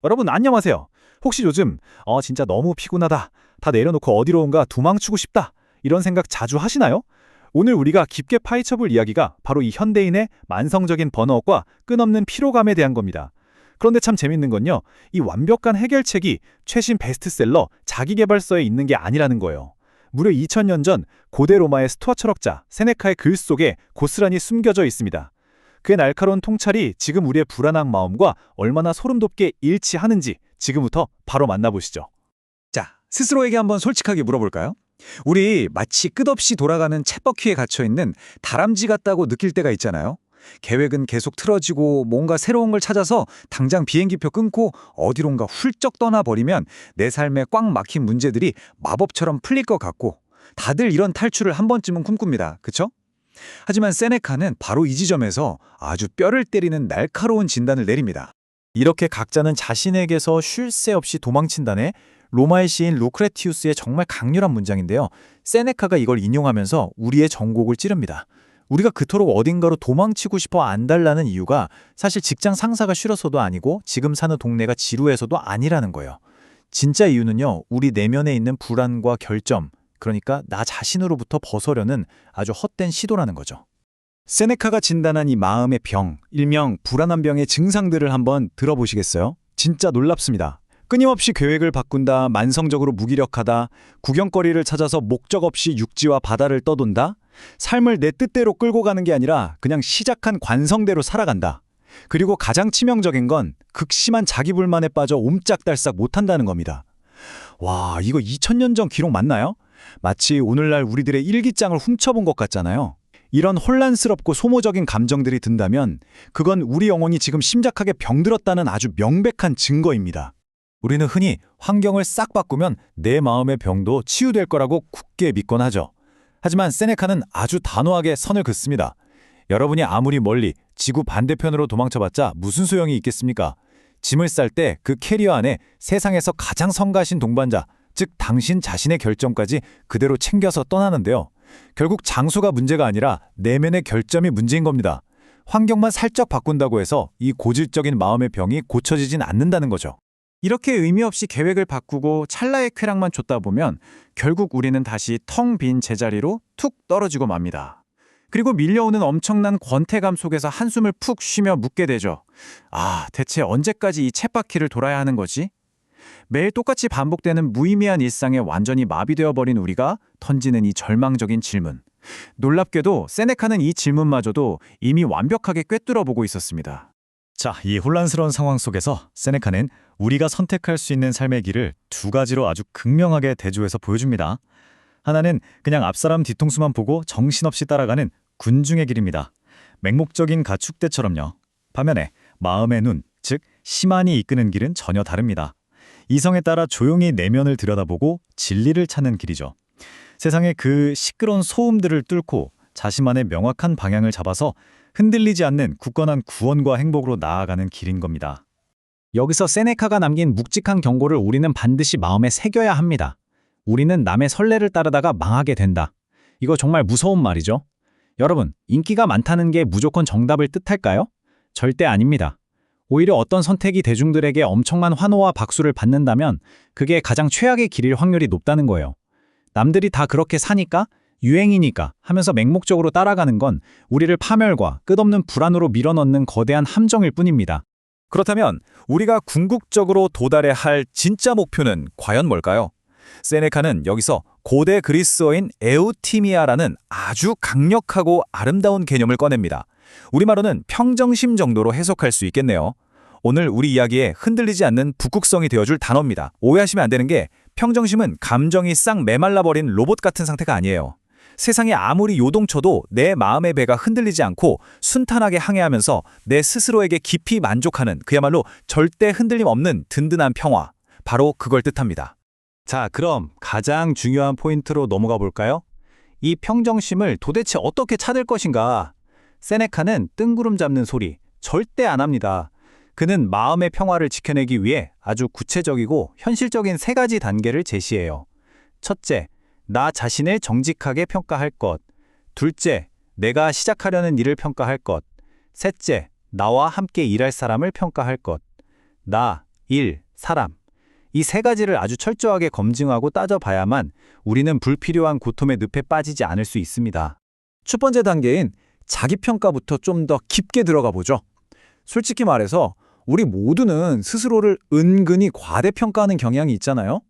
여러분 안녕하세요. 혹시 요즘 진짜 너무 피곤하다. 다 내려놓고 어디로 온가 도망치고 싶다. 이런 생각 자주 하시나요? 오늘 우리가 깊게 파헤쳐볼 이야기가 바로 이 현대인의 만성적인 번아웃과 끝없는 피로감에 대한 겁니다. 그런데 참 재밌는 건요. 이 완벽한 해결책이 최신 베스트셀러 자기계발서에 있는 게 아니라는 거예요. 무려 2000년 전 고대 로마의 스토아 철학자 세네카의 글 속에 고스란히 숨겨져 있습니다. 그의 날카로운 통찰이 지금 우리의 불안한 마음과 얼마나 소름돋게 일치하는지 지금부터 바로 만나보시죠. 자, 스스로에게 한번 솔직하게 물어볼까요? 우리 마치 끝없이 돌아가는 쳇바퀴에 갇혀있는 다람쥐 같다고 느낄 때가 있잖아요. 계획은 계속 틀어지고 뭔가 새로운 걸 찾아서 당장 비행기표 끊고 어디론가 훌쩍 떠나버리면 내 삶에 꽉 막힌 문제들이 마법처럼 풀릴 것 같고 다들 이런 탈출을 한 번쯤은 꿈꿉니다. 그쵸? 하지만 세네카는 바로 이 지점에서 아주 뼈를 때리는 날카로운 진단을 내립니다. 이렇게 각자는 자신에게서 쉴 새 없이 도망친다네. 로마의 시인 루크레티우스의 정말 강렬한 문장인데요. 세네카가 이걸 인용하면서 우리의 정곡을 찌릅니다. 우리가 그토록 어딘가로 도망치고 싶어 안달나는 이유가 사실 직장 상사가 싫어서도 아니고 지금 사는 동네가 지루해서도 아니라는 거예요. 진짜 이유는요, 우리 내면에 있는 불안과 결점, 그러니까 나 자신으로부터 벗어려는 아주 헛된 시도라는 거죠. 세네카가 진단한 이 마음의 병, 일명 불안한 병의 증상들을 한번 들어보시겠어요? 진짜 놀랍습니다. 끊임없이 계획을 바꾼다, 만성적으로 무기력하다, 구경거리를 찾아서 목적 없이 육지와 바다를 떠돈다, 삶을 내 뜻대로 끌고 가는 게 아니라 그냥 시작한 관성대로 살아간다. 그리고 가장 치명적인 건 극심한 자기불만에 빠져 옴짝달싹 못한다는 겁니다. 와, 이거 2000년 전 기록 맞나요? 마치 오늘날 우리들의 일기장을 훔쳐본 것 같잖아요. 이런 혼란스럽고 소모적인 감정들이 든다면 그건 우리 영혼이 지금 심각하게 병들었다는 아주 명백한 증거입니다. 우리는 흔히 환경을 싹 바꾸면 내 마음의 병도 치유될 거라고 굳게 믿곤 하죠. 하지만 세네카는 아주 단호하게 선을 긋습니다. 여러분이 아무리 멀리 지구 반대편으로 도망쳐봤자 무슨 소용이 있겠습니까? 짐을 쌀 때 그 캐리어 안에 세상에서 가장 성가신 동반자, 즉 당신 자신의 결점까지 그대로 챙겨서 떠나는데요. 결국 장소가 문제가 아니라 내면의 결점이 문제인 겁니다. 환경만 살짝 바꾼다고 해서 이 고질적인 마음의 병이 고쳐지진 않는다는 거죠. 이렇게 의미 없이 계획을 바꾸고 찰나의 쾌락만 줬다 보면 결국 우리는 다시 텅 빈 제자리로 툭 떨어지고 맙니다. 그리고 밀려오는 엄청난 권태감 속에서 한숨을 푹 쉬며 묻게 되죠. 아, 대체 언제까지 이 쳇바퀴를 돌아야 하는 거지? 매일 똑같이 반복되는 무의미한 일상에 완전히 마비되어 버린 우리가 던지는 이 절망적인 질문. 놀랍게도 세네카는 이 질문마저도 이미 완벽하게 꿰뚫어 보고 있었습니다. 자, 이 혼란스러운 상황 속에서 세네카는 우리가 선택할 수 있는 삶의 길을 두 가지로 아주 극명하게 대조해서 보여줍니다. 하나는 그냥 앞사람 뒤통수만 보고 정신없이 따라가는 군중의 길입니다. 맹목적인 가축대처럼요. 반면에 마음의 눈, 즉 시만이 이끄는 길은 전혀 다릅니다. 이성에 따라 조용히 내면을 들여다보고 진리를 찾는 길이죠. 세상의 그 시끄러운 소음들을 뚫고 자신만의 명확한 방향을 잡아서 흔들리지 않는 굳건한 구원과 행복으로 나아가는 길인 겁니다. 여기서 세네카가 남긴 묵직한 경고를 우리는 반드시 마음에 새겨야 합니다. 우리는 남의 선례를 따르다가 망하게 된다. 이거 정말 무서운 말이죠. 여러분, 인기가 많다는 게 무조건 정답을 뜻할까요? 절대 아닙니다. 오히려 어떤 선택이 대중들에게 엄청난 환호와 박수를 받는다면 그게 가장 최악의 길일 확률이 높다는 거예요. 남들이 다 그렇게 사니까, 유행이니까 하면서 맹목적으로 따라가는 건 우리를 파멸과 끝없는 불안으로 밀어넣는 거대한 함정일 뿐입니다. 그렇다면 우리가 궁극적으로 도달해야 할 진짜 목표는 과연 뭘까요? 세네카는 여기서 고대 그리스어인 에우티미아라는 아주 강력하고 아름다운 개념을 꺼냅니다. 우리말로는 평정심 정도로 해석할 수 있겠네요. 오늘 우리 이야기에 흔들리지 않는 북극성이 되어줄 단어입니다. 오해하시면 안 되는 게 평정심은 감정이 싹 메말라버린 로봇 같은 상태가 아니에요. 세상에 아무리 요동쳐도 내 마음의 배가 흔들리지 않고 순탄하게 항해하면서 내 스스로에게 깊이 만족하는 그야말로 절대 흔들림 없는 든든한 평화. 바로 그걸 뜻합니다. 자, 그럼 가장 중요한 포인트로 넘어가 볼까요? 이 평정심을 도대체 어떻게 찾을 것인가? 세네카는 뜬구름 잡는 소리 절대 안 합니다. 그는 마음의 평화를 지켜내기 위해 아주 구체적이고 현실적인 세 가지 단계를 제시해요. 첫째, 나 자신을 정직하게 평가할 것. 둘째, 내가 시작하려는 일을 평가할 것. 셋째, 나와 함께 일할 사람을 평가할 것. 나, 일, 사람. 이 세 가지를 아주 철저하게 검증하고 따져봐야만 우리는 불필요한 고통의 늪에 빠지지 않을 수 있습니다. 첫 번째 단계인 자기평가부터 좀 더 깊게 들어가 보죠. 솔직히 말해서 우리 모두는 스스로를 은근히 과대평가하는 경향이 있잖아요.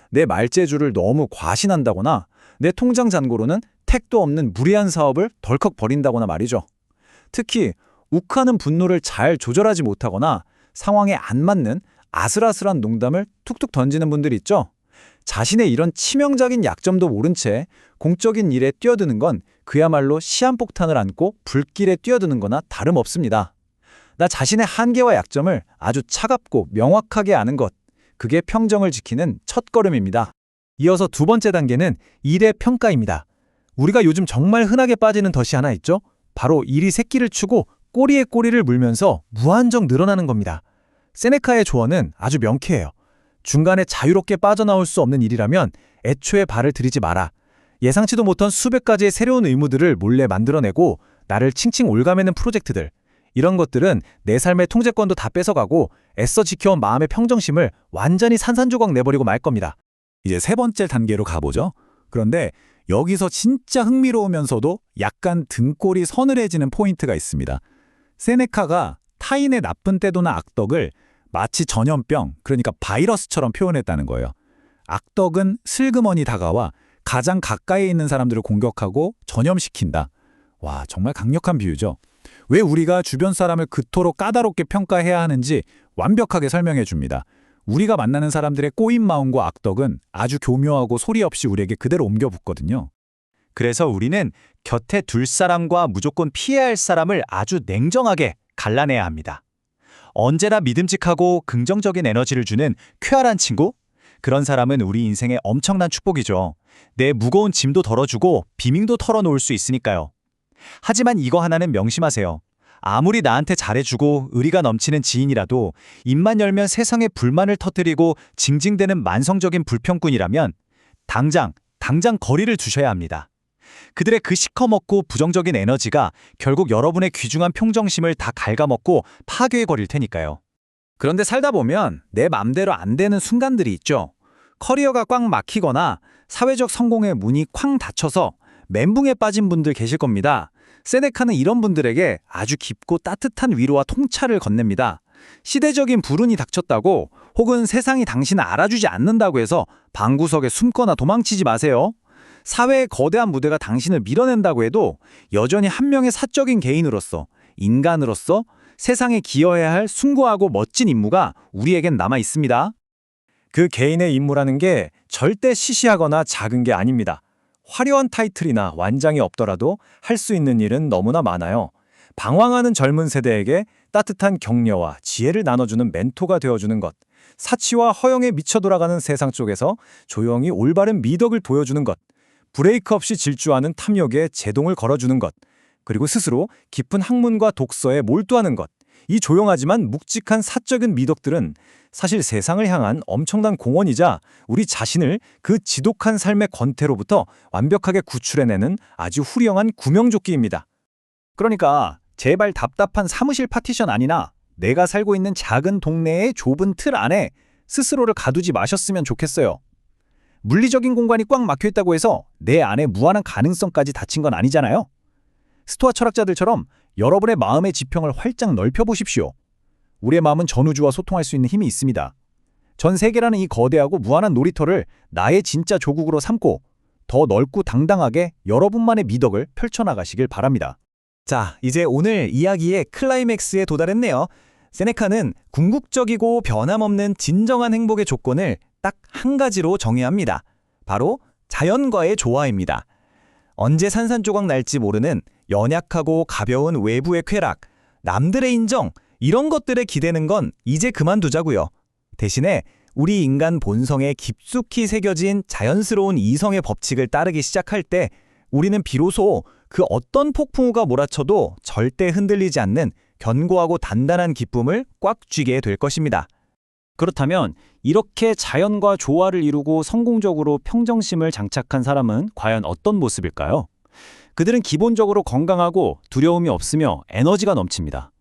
내 말재주를 너무 과신한다거나 내 통장 잔고로는 택도 없는 무리한 사업을 덜컥 벌인다거나 말이죠. 특히 욱하는 분노를 잘 조절하지 못하거나 상황에 안 맞는 아슬아슬한 농담을 툭툭 던지는 분들 있죠. 자신의 이런 치명적인 약점도 모른 채 공적인 일에 뛰어드는 건 그야말로 시한폭탄을 안고 불길에 뛰어드는 거나 다름없습니다. 나 자신의 한계와 약점을 아주 차갑고 명확하게 아는 것, 그게 평정을 지키는 첫걸음입니다. 이어서 두 번째 단계는 일의 평가입니다. 우리가 요즘 정말 흔하게 빠지는 덫이 하나 있죠? 바로 일이 새끼를 추고 꼬리에 꼬리를 물면서 무한정 늘어나는 겁니다. 세네카의 조언은 아주 명쾌해요. 중간에 자유롭게 빠져나올 수 없는 일이라면 애초에 발을 들이지 마라. 예상치도 못한 수백 가지의 새로운 의무들을 몰래 만들어내고 나를 칭칭 올가매는 프로젝트들. 이런 것들은 내 삶의 통제권도 다 뺏어가고 애써 지켜온 마음의 평정심을 완전히 산산조각 내버리고 말 겁니다. 이제 세 번째 단계로 가보죠. 그런데 여기서 진짜 흥미로우면서도 약간 등골이 서늘해지는 포인트가 있습니다. 세네카가 타인의 나쁜 때도나 악덕을 마치 전염병, 그러니까 바이러스처럼 표현했다는 거예요. 악덕은 슬그머니 다가와 가장 가까이 있는 사람들을 공격하고 전염시킨다. 와, 정말 강력한 비유죠. 왜 우리가 주변 사람을 그토록 까다롭게 평가해야 하는지 완벽하게 설명해 줍니다. 우리가 만나는 사람들의 꼬인 마음과 악덕은 아주 교묘하고 소리 없이 우리에게 그대로 옮겨 붙거든요. 그래서 우리는 곁에 둘 사람과 무조건 피해야 할 사람을 아주 냉정하게 갈라내야 합니다. 언제나 믿음직하고 긍정적인 에너지를 주는 쾌활한 친구? 그런 사람은 우리 인생의 엄청난 축복이죠. 내 무거운 짐도 덜어주고 비밍도 털어놓을 수 있으니까요. 하지만 이거 하나는 명심하세요. 아무리 나한테 잘해주고 의리가 넘치는 지인이라도 입만 열면 세상에 불만을 터뜨리고 징징대는 만성적인 불평꾼이라면 당장 거리를 두셔야 합니다. 그들의 그 시커멓고 부정적인 에너지가 결국 여러분의 귀중한 평정심을 다 갉아먹고 파괴해버릴 테니까요. 그런데 살다 보면 내 맘대로 안 되는 순간들이 있죠. 커리어가 꽉 막히거나 사회적 성공의 문이 쾅 닫혀서 멘붕에 빠진 분들 계실 겁니다. 세네카는 이런 분들에게 아주 깊고 따뜻한 위로와 통찰을 건넵니다. 시대적인 불운이 닥쳤다고 혹은 세상이 당신을 알아주지 않는다고 해서 방구석에 숨거나 도망치지 마세요. 사회의 거대한 무대가 당신을 밀어낸다고 해도 여전히 한 명의 사적인 개인으로서, 인간으로서 세상에 기여해야 할 숭고하고 멋진 임무가 우리에겐 남아 있습니다. 그 개인의 임무라는 게 절대 시시하거나 작은 게 아닙니다. 화려한 타이틀이나 완장이 없더라도 할 수 있는 일은 너무나 많아요. 방황하는 젊은 세대에게 따뜻한 격려와 지혜를 나눠주는 멘토가 되어주는 것, 사치와 허영에 미쳐 돌아가는 세상 속에서 조용히 올바른 미덕을 보여주는 것, 브레이크 없이 질주하는 탐욕에 제동을 걸어주는 것, 그리고 스스로 깊은 학문과 독서에 몰두하는 것, 이 조용하지만 묵직한 사적인 미덕들은 사실 세상을 향한 엄청난 공헌이자 우리 자신을 그 지독한 삶의 권태로부터 완벽하게 구출해내는 아주 훌륭한 구명조끼입니다. 그러니까 제발 답답한 사무실 파티션 아니나 내가 살고 있는 작은 동네의 좁은 틀 안에 스스로를 가두지 마셨으면 좋겠어요. 물리적인 공간이 꽉 막혀있다고 해서 내 안에 무한한 가능성까지 닫힌 건 아니잖아요. 스토아 철학자들처럼 여러분의 마음의 지평을 활짝 넓혀보십시오. 우리의 마음은 전우주와 소통할 수 있는 힘이 있습니다. 전 세계라는 이 거대하고 무한한 놀이터를 나의 진짜 조국으로 삼고 더 넓고 당당하게 여러분만의 미덕을 펼쳐나가시길 바랍니다. 자, 이제 오늘 이야기의 클라이맥스에 도달했네요. 세네카는 궁극적이고 변함없는 진정한 행복의 조건을 딱 한 가지로 정해야 합니다. 바로 자연과의 조화입니다. 언제 산산조각 날지 모르는 연약하고 가벼운 외부의 쾌락, 남들의 인정, 이런 것들에 기대는 건 이제 그만두자고요. 대신에 우리 인간 본성에 깊숙이 새겨진 자연스러운 이성의 법칙을 따르기 시작할 때 우리는 비로소 그 어떤 폭풍우가 몰아쳐도 절대 흔들리지 않는 견고하고 단단한 기쁨을 꽉 쥐게 될 것입니다. 그렇다면 이렇게 자연과 조화를 이루고 성공적으로 평정심을 장착한 사람은 과연 어떤 모습일까요? 그들은 기본적으로 건강하고 두려움이 없으며 에너지가 넘칩니다.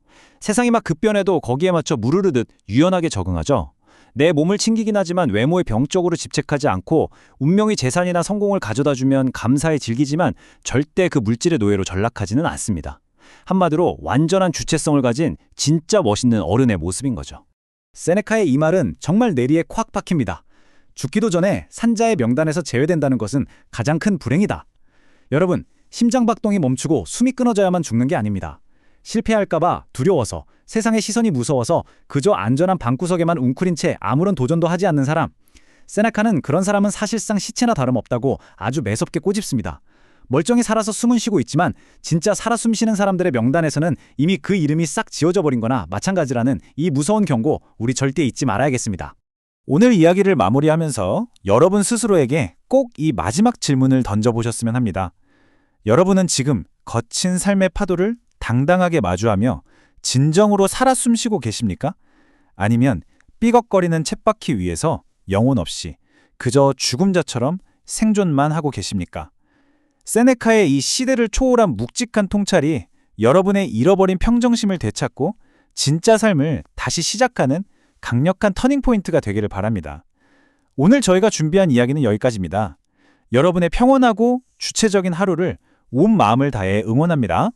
세상이 막 급변해도 거기에 맞춰 무르르듯 유연하게 적응하죠. 내 몸을 챙기긴 하지만 외모에 병적으로 집착하지 않고 운명이 재산이나 성공을 가져다주면 감사히 즐기지만 절대 그 물질의 노예로 전락하지는 않습니다. 한마디로 완전한 주체성을 가진 진짜 멋있는 어른의 모습인 거죠. 세네카의 이 말은 정말 내리에 콱 박힙니다. 죽기도 전에 산자의 명단에서 제외된다는 것은 가장 큰 불행이다. 여러분, 심장박동이 멈추고 숨이 끊어져야만 죽는 게 아닙니다. 실패할까봐 두려워서, 세상의 시선이 무서워서 그저 안전한 방구석에만 웅크린 채 아무런 도전도 하지 않는 사람. 세네카는 그런 사람은 사실상 시체나 다름없다고 아주 매섭게 꼬집습니다. 멀쩡히 살아서 숨은 쉬고 있지만 진짜 살아 숨쉬는 사람들의 명단에서는 이미 그 이름이 싹 지워져 버린 거나 마찬가지라는 이 무서운 경고, 우리 절대 잊지 말아야겠습니다. 오늘 이야기를 마무리하면서 여러분 스스로에게 꼭 이 마지막 질문을 던져보셨으면 합니다. 여러분은 지금 거친 삶의 파도를 당당하게 마주하며 진정으로 살아 숨쉬고 계십니까? 아니면 삐걱거리는 쳇바퀴 위에서 영혼 없이 그저 죽음자처럼 생존만 하고 계십니까? 세네카의 이 시대를 초월한 묵직한 통찰이 여러분의 잃어버린 평정심을 되찾고 진짜 삶을 다시 시작하는 강력한 터닝포인트가 되기를 바랍니다. 오늘 저희가 준비한 이야기는 여기까지입니다. 여러분의 평온하고 주체적인 하루를 온 마음을 다해 응원합니다.